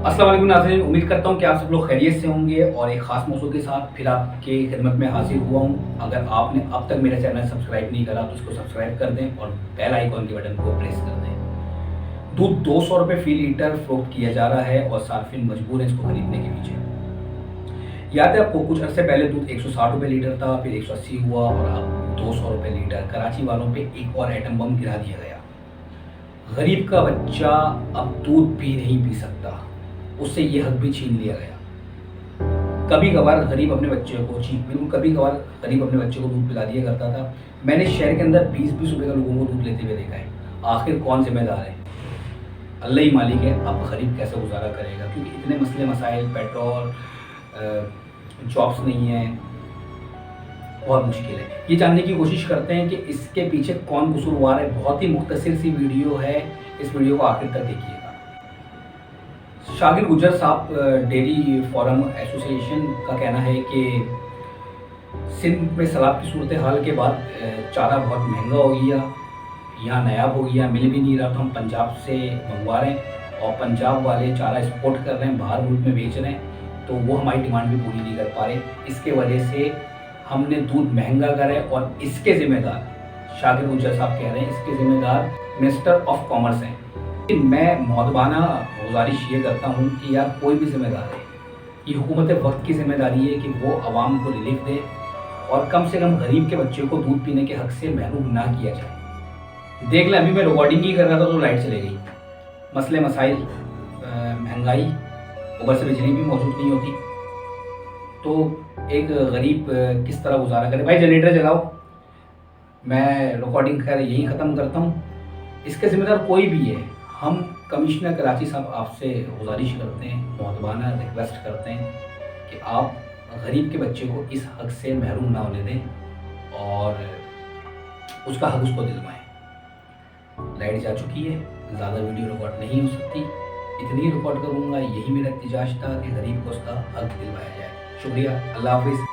अस्सलाम वालेकुम नाज़रीन, उम्मीद करता हूँ कि आप सब लोग खैरियत से होंगे और एक ख़ास मौजू के साथ फिर आपके खिदमत में हाजिर हुआ हूँ। अगर आपने अब तक मेरा चैनल सब्सक्राइब नहीं करा तो उसको सब्सक्राइब कर दें और बेल आइकॉन के बटन को प्रेस कर दें। दूध 200 रुपये फ़ी लीटर फ़रोख्त किया जा रहा है और सार्फिन मजबूर हैं इसको खरीदने के पीछे। याद है आपको, कुछ अर्से पहले दूध 160 रुपये लीटर था, फिर 180 हुआ और अब 200 रुपये लीटर। कराची वालों पे एक और एटम बम गिरा दिया गया। गरीब का बच्चा अब दूध भी नहीं पी सकता, उससे ये हक भी छीन लिया गया। कभी कभार गरीब अपने बच्चे को दूध पिला दिया करता था। मैंने शहर के अंदर 20-20 रुपए का लोगों को दूध लेते हुए देखा है। आखिर कौन जिम्मेदार है? अल्लाह ही मालिक है। अब गरीब कैसे गुजारा करेगा, क्योंकि इतने मसले मसाइल, पेट्रोल, जॉब्स नहीं है, बहुत मुश्किल है। ये जानने की कोशिश करते हैं कि इसके पीछे कौन कसूरवार है। बहुत ही मुख्तसर सी वीडियो है, इस वीडियो को आखिर तक देखिएगा। शागिर गुज्जर साहब डेयरी फार्म एसोसिएशन का कहना है कि सिंध में सैलाब की सूरत हाल के बाद चारा बहुत महंगा हो गया, यहाँ नायाब हो गया, मिल भी नहीं रहा। तो हम पंजाब से मंगवा रहे हैं और पंजाब वाले चारा एक्सपोर्ट कर रहे हैं, बाहर मुल्क में बेच रहे हैं, तो वो हमारी डिमांड भी पूरी नहीं कर पा रहे। इसके वजह से हमने दूध महंगा करा है और इसके ज़िम्मेदार, शागिर गुज्जर साहब कह रहे हैं, इसके ज़िम्मेदार मिनिस्टर ऑफ कॉमर्स हैं। मैं मौदबाना गुजारिश ये करता हूँ कि यार कोई भी जिम्मेदार है, ये हुकूमत वक्त की जिम्मेदारी है कि वो आवाम को रिलीफ दे और कम से कम गरीब के बच्चे को दूध पीने के हक से महरूम ना किया जाए। देख लें, अभी मैं रिकॉर्डिंग ही कर रहा था तो लाइट चले गई। मसले मसाइल, महंगाई, ऊपर से बिजली भी मौजूद नहीं होती, तो एक गरीब किस तरह गुजारा करे। भाई जनरेटर जलाओ, मैं रिकॉर्डिंग खैर यही ख़त्म करता हूँ। इसके ज़िम्मेदार कोई भी है। हम कमिश्नर कराची साहब आपसे गुजारिश करते हैं, मौदबाना रिक्वेस्ट करते हैं कि आप गरीब के बच्चे को इस हक से महरूम ना होने दें और उसका हक उसको दिलवाएं। लाइट जा चुकी है, ज़्यादा वीडियो रिकॉर्ड नहीं हो सकती, इतनी रिकॉर्ड करूँगा। यही मेरा इल्तिजाज था कि गरीब को उसका हक दिलवाया जाए। शुक्रिया, अल्लाह हाफिज़।